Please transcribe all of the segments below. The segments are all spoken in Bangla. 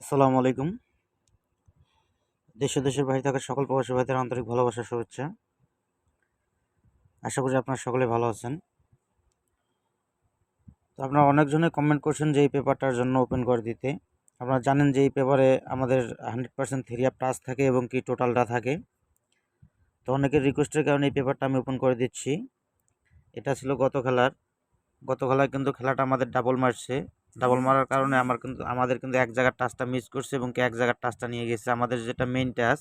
আসসালামু আলাইকুম। দেশ ও দেশের বাইরে থাকা সকল প্রবাসী ভাইদের আন্তরিক ভালোবাসা শুভেচ্ছা। আশা করি আপনারা সকলে ভালো আছেন। তো আপনারা অনেকজনে কমেন্ট করছেন যে এই পেপারটার জন্য ওপেন করে দিতে। আপনারা জানেন যে এই পেপারে আমাদের 100% থিওরি অফ টাস্ক থাকে এবং কি টোটালটা থাকে। তো অনেকের রিকোয়েস্টের কারণে এই পেপারটা আমি ওপেন করে দিচ্ছি। এটা ছিল গত খেলায় কিন্তু খেলাটা আমাদের ডাবল মারছে। ডাবল মারার কারণে আমাদের কিন্তু এক জায়গার টাচটা মিস করছে এবং কি এক জায়গার টাচটা নিয়ে গেছে। আমাদের যেটা মেইন টাচ,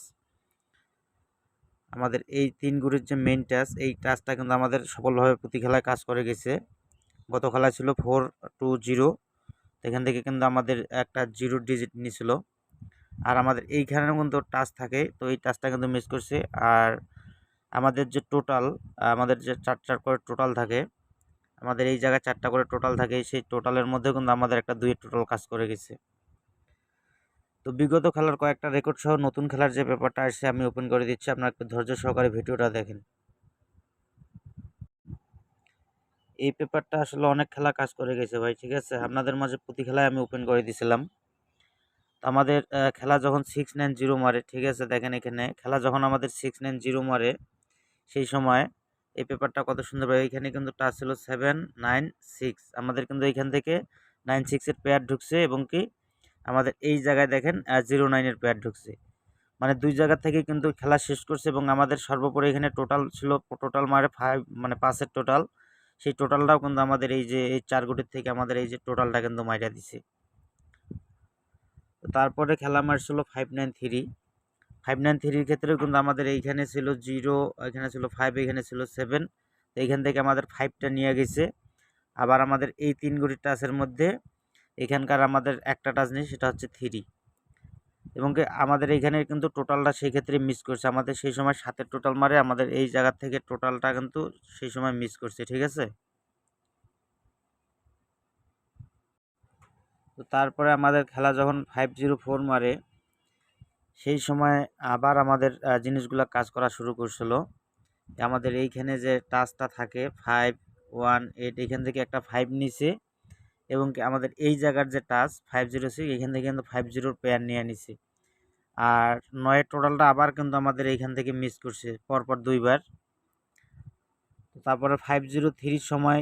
আমাদের এই 3 গুটির যে মেইন টাচ, এই টাচটা কিন্তু আমাদের সফলভাবে প্রতি খেলায় কাজ করে গেছে। গত খেলায় ছিল 4-2-0, এখান থেকে কিন্তু আমাদের একটা 0 ডিজিট নিয়েছিল। আর আমাদের এইখানেও কিন্তু টাচ থাকে, তো এই টাচটা কিন্তু মিস করছে। আর আমাদের যে টোটাল, আমাদের যে 4 করে টোটাল থাকে, আমাদের এই জায়গায় 4টা করে টোটাল থাকে, সেই টোটালের মধ্যেও কিন্তু আমাদের একটা 2-এর টোটাল কাজ করে গেছে। তো বিগত খেলার কয়েকটা রেকর্ড সহ নতুন খেলার যে পেপারটা আসছে আমি ওপেন করে দিচ্ছি, আপনারা একটু ধৈর্য সহকারে ভিডিওটা দেখেন। এই পেপারটা আসলে অনেক খেলা কাজ করে গেছে ভাই, ঠিক আছে। আপনাদের মাঝে প্রতি খেলায় আমি ওপেন করে দিছিলাম। তো আমাদের খেলা যখন 6-9-0 মারে, ঠিক আছে, দেখেন এখানে খেলা যখন আমাদের 6-9-0 মারে, সেই সময় এই পেপারটা কত সুন্দরভাবে, এখানে কিন্তু টাচ ছিল 7-9-6, আমাদের কিন্তু এইখান থেকে 9-6-এর পেয়ার ঢুকছে এবং কি আমাদের এই জায়গায় দেখেন 0-9-এর পেয়ার ঢুকছে। মানে দুই জায়গা থেকে কিন্তু খেলা শেষ করছে এবং আমাদের সর্বোপরি এখানে টোটাল ছিল, টোটাল মারে 5, মানে 5-এর টোটাল। সেই টোটালটাও কিন্তু আমাদের এই যে এই 4 গুটির থেকে আমাদের এই যে টোটালটা কিন্তু মাইরা দিছে। তারপরে খেলা মারছিল 5-9-3। 5-9-3-র ক্ষেত্রেও কিন্তু আমাদের এইখানে ছিল 0, এখানে ছিল 5, এখানে ছিল 7। তো এইখান থেকে আমাদের 5টা নিয়ে গেছে। আবার আমাদের এই 3 গুটির টাচের মধ্যে এখানকার আমাদের একটা টাচ নেই, সেটা হচ্ছে 3। এবং কি আমাদের এইখানে কিন্তু টোটালটা সেই ক্ষেত্রে মিস করছে। আমাদের সেই সময় 7-এর টোটাল মারে, আমাদের এই জায়গা থেকে টোটালটা কিন্তু সেই সময় মিস করছে, ঠিক আছে। তো তারপরে আমাদের খেলা যখন 5-0-4 মারে, সেই সময় আবার আমাদের জিনিসগুলো কাজ করা শুরু করছিল। আমাদের এইখানে যে টাচটা থাকে 5-1-8, এখান থেকে একটা 5 নিছে এবং কি আমাদের এই জায়গার যে টাচ 5-0-6, এখান থেকে কিন্তু 5-0-র পেয়ার নিয়ে নিছে। আর 9-এর টোটালটা আবার কিন্তু আমাদের এইখান থেকে মিস করছে পরপর 2বার। তারপরে 5-0-3-র সময়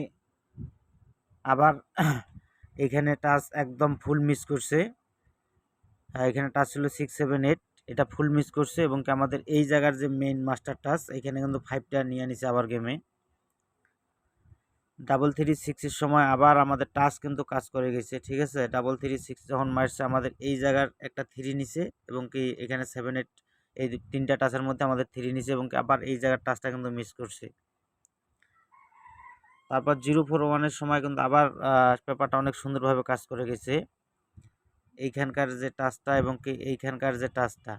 আবার এখানে টাচ একদম ফুল মিস করছে। এখানে টাচ ছিল 6-7-8, এটা ফুল মিস করছে এবং কি আমাদের এই জায়গার যে মেইন মাস্টার টাচ, এখানে কিন্তু 5টা নিয়ে নিছে আবার গেমে। 3-3-6-এর সময় আবার আমাদের টাচ কিন্তু কাজ করে গেছে, ঠিক আছে। 3-3-6 যখন মারছে, আমাদের এই জায়গার একটা 3 নিছে এবং কি এখানে 7-8, এই 3টা টাচের মধ্যে আমাদের 3 নিছে এবং কি আবার এই জায়গার টাচটা কিন্তু মিস করছে। তারপর 0-4-1-এর সময় কিন্তু আবার পেপারটা অনেক সুন্দরভাবে কাজ করে গেছে। এইখানকার যে টাচটা এবং কি এইখানকার যে টাচটা,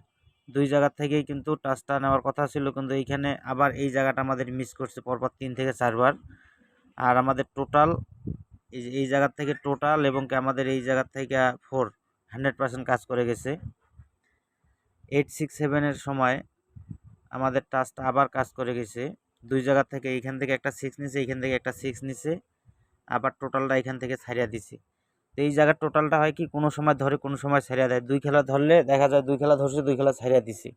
দুই জায়গা থেকেই কিন্তু টাচটা নেওয়ার কথা ছিল, কিন্তু এইখানে আবার এই জায়গাটা আমাদের মিস করছে পরপর 3 থেকে 4 বার। আর আমাদের টোটাল এই জায়গা থেকে টোটাল এবং কি আমাদের এই জায়গা থেকে 100% কাজ করে গেছে। 8-6-7-এর সময় আমাদের টাচটা আবার কাজ করে গেছে। দুই জায়গা থেকে এইখান থেকে একটা 6 নিছে, এইখান থেকে একটা 6 নিছে, আবার টোটালটা এখান থেকে ছাড়িয়ে দিছে। তো এই জায়গার টোটালটা হয় কি, কোনো সময় ধরে কোনো সময় ছাড়িয়ে দেয়। 2 খেলা ধরলে দেখা যায় 2 খেলা ধরছে, 2 খেলা ছাড়িয়ে দিছে।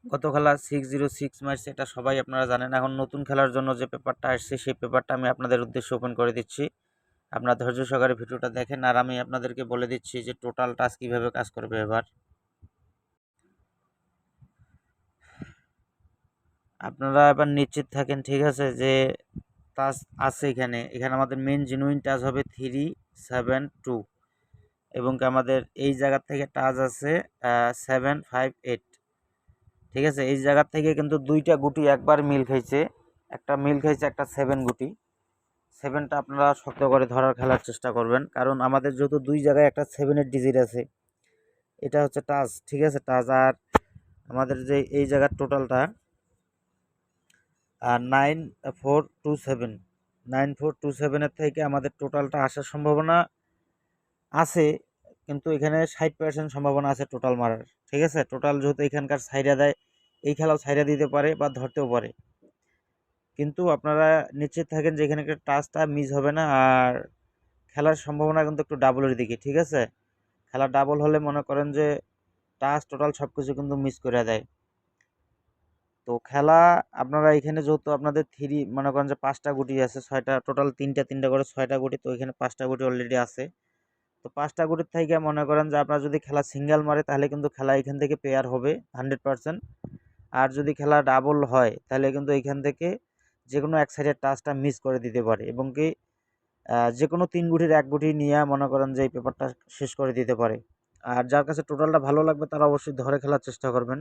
গত খেলা 6-0-6 মারছে, এটা সবাই আপনারা জানেন। এখন নতুন খেলার জন্য যে পেপারটা আসছে, সেই পেপারটা আমি আপনাদের উদ্দেশ্যে ওপেন করে দিচ্ছি। আপনারা ধৈর্য সহকারে ভিডিওটা দেখেন আর আমি আপনাদেরকে বলে দিচ্ছি যে টোটাল টাচ কীভাবে কাজ করবে। এবার আপনারা এবার নিশ্চিত থাকেন, ঠিক আছে, যে টাচ আছে এখানে। এখানে আমাদের মেন জেনুইন টাচ হবে 3-7-2 এবং কি আমাদের এই জায়গা থেকে টাচ আছে 7-5-8, ঠিক আছে। এই জায়গা থেকে কিন্তু দুইটা গুটি একবার মিল খাইছে, একটা মিল খাইছে, একটা 7 গুটি। 7টা আপনারা শক্ত করে ধরার খেলার চেষ্টা করবেন, কারণ আমাদের যেহেতু দুই জায়গায় একটা 7-এর ডিজিট আছে, এটা হচ্ছে টাচ, ঠিক আছে, টাচ। আর আমাদের যে এই জায়গার টোটালটা 9-4-2-7, 9-4-2-7-এর থেকে আমাদের টোটালটা আসার সম্ভাবনা আছে, কিন্তু এখানে 60% সম্ভাবনা আছে টোটাল মারার, ঠিক আছে। টোটাল যেহেতু এখানকার সাইডা দেয়, এই খেলাও সাইডা দিতে পারে বা ধরতেও পারে, কিন্তু আপনারা নিশ্চিত থাকেন যে এখানে টাচটা মিস হবে না। আর খেলার সম্ভাবনা কিন্তু একটু ডাবলের দিকে, ঠিক আছে? খেলা ডাবল হলে মনে করেন যে টাচ টোটাল সব কিছু কিন্তু মিস করে দেয়। তো খেলা আপনারা এখানে যেহেতু আপনাদের মনে করেন যে 5টা গুটি আছে, 6টা টোটাল, 3টা করে 6টা গুটি, তো এখানে 5টা গুটি অলরেডি আছে। তো 5টা গুটির থেকে মনে করেন যে আপনার যদি খেলা সিঙ্গেল মারে তাহলে কিন্তু খেলা এখান থেকে পেয়ার হবে 100%। আর যদি খেলা ডাবল হয় তাহলে কিন্তু এখান থেকে যে কোনো এক সাইডের টাচটা মিস করে দিতে পারে, এবং কি যে কোনো 3 গুটির 1 গুটি নিয়ে মনে করেন যে এই পেপারটা শেষ করে দিতে পারে। আর যার কাছে টোটালটা ভালো লাগবে তারা অবশ্যই ধরে খেলার চেষ্টা করবেন।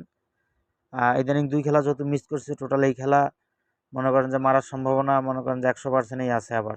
ইদানিং 2 খেলা যেহেতু মিস করছে, টোটাল এই খেলা মনে করেন যে মারার সম্ভাবনা মনে করেন যে 100%ই আছে আবার।